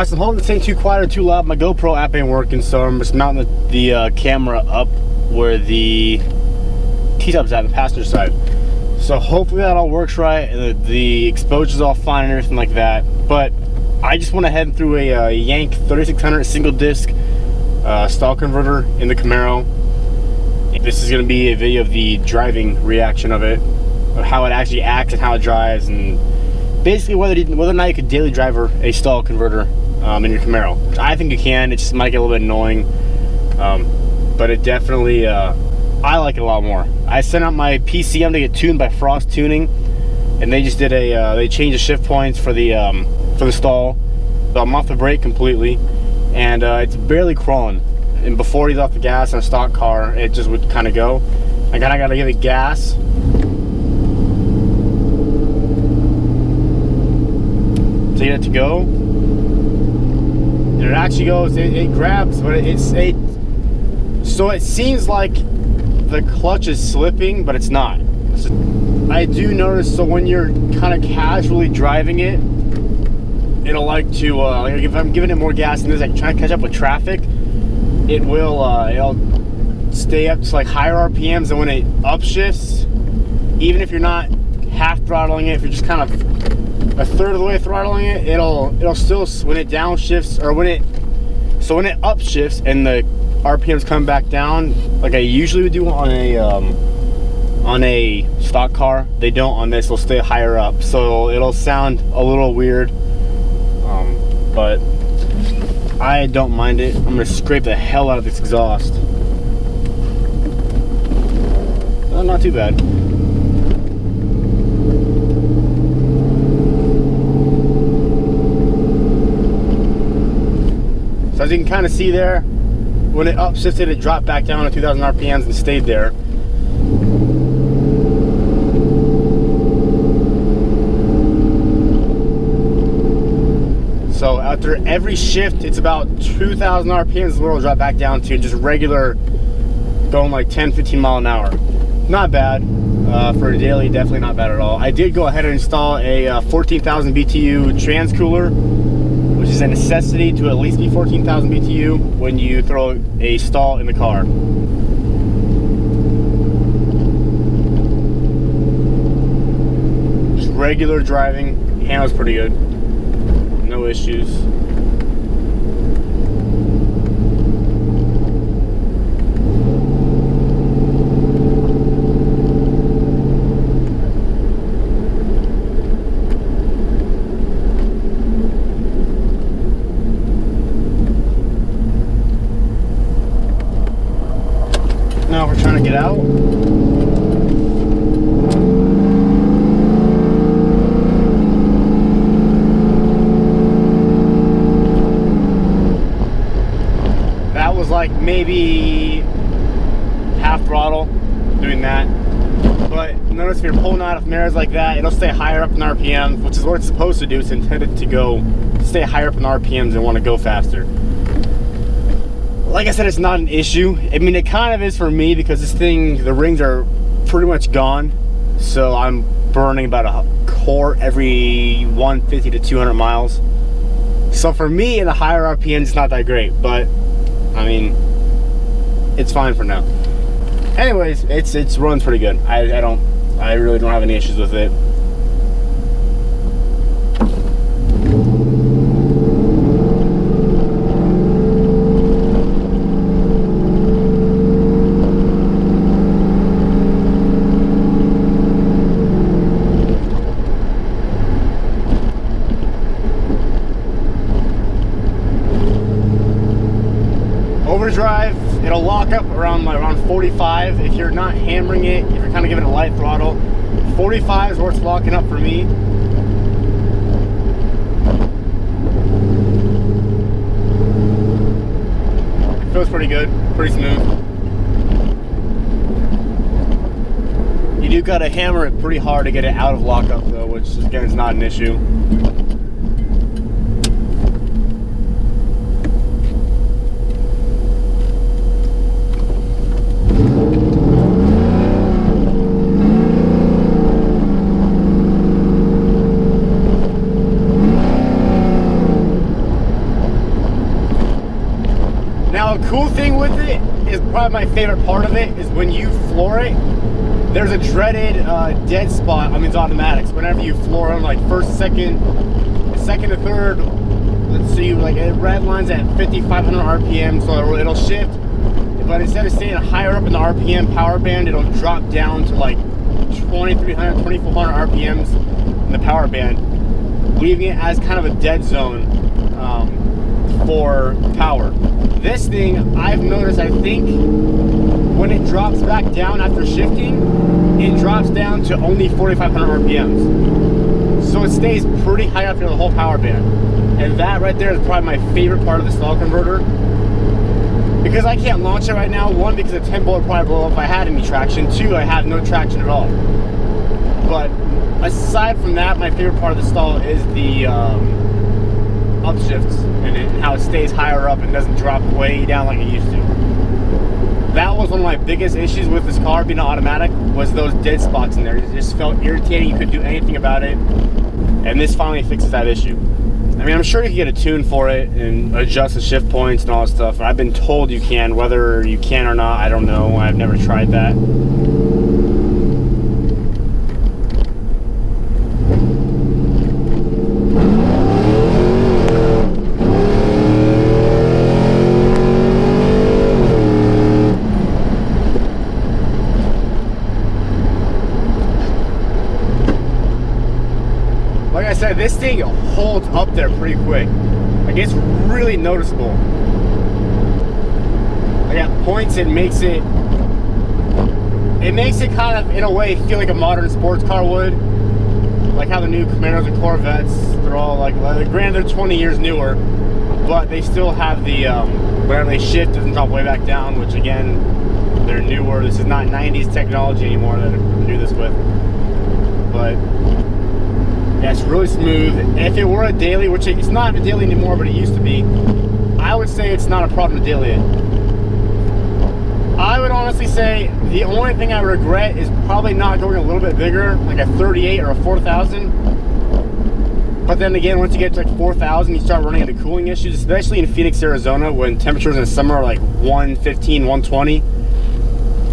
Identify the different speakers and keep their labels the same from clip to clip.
Speaker 1: Alright, so I'm holding this thing too quiet or too loud. My GoPro app ain't working, so I'm just mounting the camera up where the T-tub's at, the passenger side. So hopefully that all works right, and the exposure's all fine and everything like that. But I just went ahead and threw a Yank 3600 single disc stall converter in the Camaro. This is going to be a video of the driving reaction of it, of how it actually acts and how it drives, and basically whether or not you could daily drive a stall converter in your Camaro. I think you can. It just might get a little bit annoying, but it definitely I like it a lot more. I sent out my PCM to get tuned by Frost Tuning, and they just did they changed the shift points for the stall. So I'm off the brake completely, and it's barely crawling. And before he's off the gas in a stock car, it just would kind of go. I kind of got to give it gas. To get it to go, and it actually goes. It grabs, but so it seems like the clutch is slipping, but it's not. I do notice. So when you're kind of casually driving it, it'll like to like if I'm giving it more gas and this, like trying to catch up with traffic, it will it'll stay up to like higher RPMs, and when it upshifts, even if you're not half throttling it, if you're just kind of a third of the way throttling it, it'll still, when it downshifts, or when it upshifts and the RPMs come back down, like I usually would do on a stock car, they don't on this. They'll stay higher up, so it'll sound a little weird, but I don't mind it. I'm gonna scrape the hell out of this exhaust. Not too bad. So as you can kind of see there, when it upshifted, it dropped back down to 2,000 RPMs and stayed there. So after every shift, it's about 2,000 RPMs where it'll drop back down to just regular, going like 10-15 mile an hour. Not bad for a daily, definitely not bad at all. I did go ahead and install a 14,000 BTU trans cooler, which is a necessity to at least be 14,000 BTU when you throw a stall in the car. Just regular driving, handles pretty good, no issues. Now we're trying to get out. That was like maybe half throttle doing that. But notice if you're pulling out of mirrors like that, it'll stay higher up in RPMs, which is what it's supposed to do. It's intended to stay higher up in RPMs and want to go faster. Like I said, it's not an issue. I mean, it kind of is for me because this thing, the rings are pretty much gone. So I'm burning about a quart every 150 to 200 miles. So for me, in the higher RPMs, it's not that great. But, I mean, it's fine for now. Anyways, it runs pretty good. I really don't have any issues with it. Overdrive, it'll lock up around 45 if you're not hammering it, if you're kind of giving it a light throttle. 45 is where it's locking up for me. It feels pretty good, pretty smooth. You do gotta hammer it pretty hard to get it out of lockup though, which again is not an issue. probably my favorite part of it is when you floor it, there's a dreaded dead spot on these automatics. Whenever you floor them, like first, second to third, let's see, like it red lines at 5,500 RPM, so it'll shift. But instead of staying higher up in the RPM power band, it'll drop down to like 2,300, 2,400 RPMs in the power band, leaving it as kind of a dead zone for power. This thing, I've noticed, I think when it drops back down after shifting, it drops down to only 4,500 RPMs. So it stays pretty high up here the whole power band. And that right there is probably my favorite part of the stall converter. Because I can't launch it right now, one, because the 10 volt would probably blow up if I had any traction. Two, I have no traction at all. But aside from that, my favorite part of the stall is the upshifts and how it stays higher up and doesn't drop way down like it used to. That was one of my biggest issues with this car being automatic, was those dead spots in there. It just felt irritating. You couldn't do anything about it. And this finally fixes that issue. I mean, I'm sure you can get a tune for it and adjust the shift points and all that stuff. I've been told you can. Whether you can or not, I don't know. I've never tried that. Like I said, this thing holds up there pretty quick. Like, it's really noticeable. Like at points it makes it kind of, in a way, feel like a modern sports car would. Like how the new Camaros and Corvettes, they're all like, granted they're 20 years newer, but they still have the, whenever they shift, it doesn't drop way back down, which again, they're newer. This is not 90s technology anymore that they do this with. But yeah, it's really smooth. If it were a daily, which it's not a daily anymore, but it used to be, I would say it's not a problem to daily it. I would honestly say the only thing I regret is probably not going a little bit bigger, like a 38 or a 4,000. But then again, once you get to like 4,000, you start running into cooling issues, especially in Phoenix, Arizona, when temperatures in the summer are like 115, 120.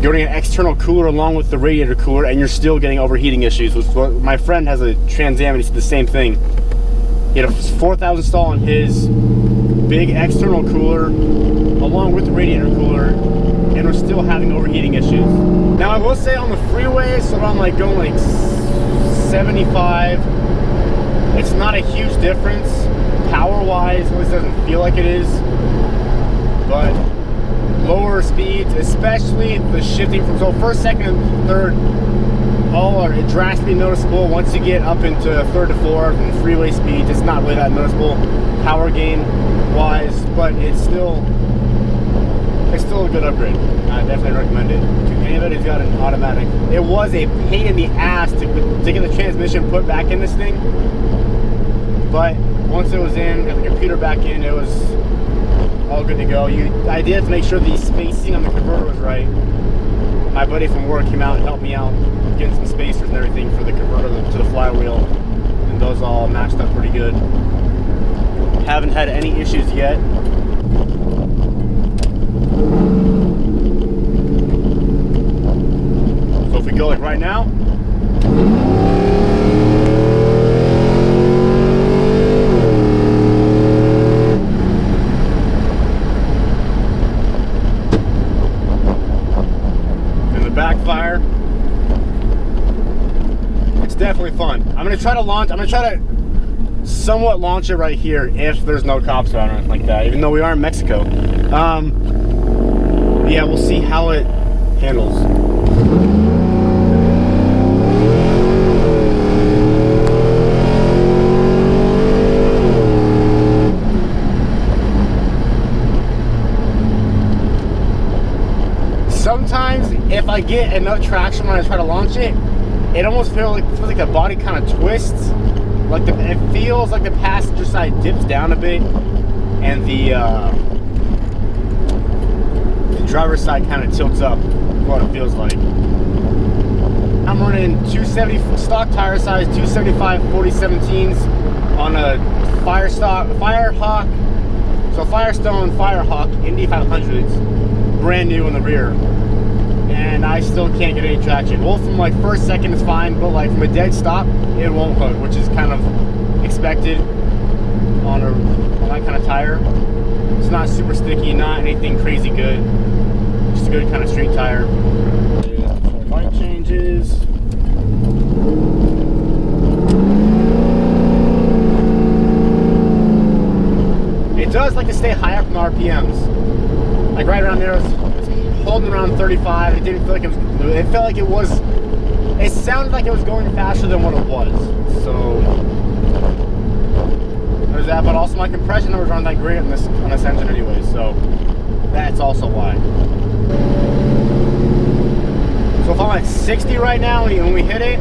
Speaker 1: You're getting an external cooler along with the radiator cooler, and you're still getting overheating issues. My friend has a Trans Am, and he said the same thing. He had a 4,000 stall on his big external cooler, along with the radiator cooler, and we're still having overheating issues. Now, I will say on the freeway, so I'm like going like 75. It's not a huge difference power-wise. At least it doesn't feel like it is, but lower speeds, especially the shifting from, so first, second, and third, all are drastically noticeable. Once you get up into third to fourth and freeway speeds, it's not really that noticeable power gain wise, but it's still a good upgrade. I definitely recommend it to anybody who's got an automatic. It was a pain in the ass to get the transmission put back in this thing, but once it was in, got the computer back in, it was all good to go. I did have to make sure the spacing on the converter was right. My buddy from work came out and helped me out getting some spacers and everything for the converter to the flywheel, and those all matched up pretty good. Haven't had any issues yet. So if we go like right now, backfire, it's definitely fun. I'm gonna try to somewhat launch it right here if there's no cops around or anything like that, even though we are in Mexico. Yeah, we'll see how it handles. Sometimes if I get enough traction when I try to launch it, it almost feels like the body kind of twists. Like it feels like the passenger side dips down a bit, and the driver's side kind of tilts up. What it feels like. I'm running 270 stock tire size, 275 4017s on a Firestone Firehawk Indy 500s. brand new in the rear, and I still can't get any traction. Well, from like first second it's fine, but like from a dead stop, it won't hook, which is kind of expected on that kind of tire. It's not super sticky, not anything crazy good, just a good kind of street tire. Light changes. It does like to stay high up in RPMs. Like right around there, it was holding around 35. It didn't feel like it felt like it sounded like it was going faster than what it was. So there's that, but also my compression numbers aren't that great on this engine anyway, so that's also why. So if I'm at 60 right now, when we hit it,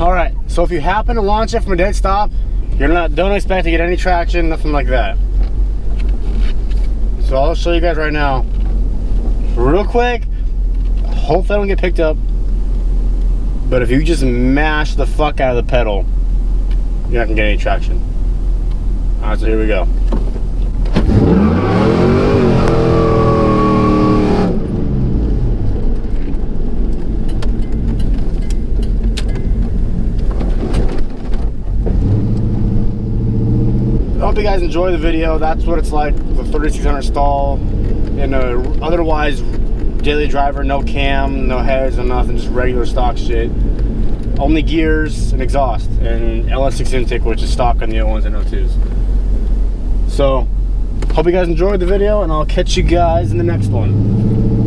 Speaker 1: Alright, so if you happen to launch it from a dead stop, don't expect to get any traction, nothing like that. So I'll show you guys right now, real quick. Hopefully I don't get picked up, but if you just mash the fuck out of the pedal, you're not gonna get any traction. Alright, so here we go. I hope you guys enjoy the video. That's what it's like with a 3600 stall in a otherwise daily driver, no cam, no heads, no nothing, just regular stock shit. Only gears and exhaust and LS6 intake, which is stock on the 01s and 02s. So hope you guys enjoyed the video, and I'll catch you guys in the next one.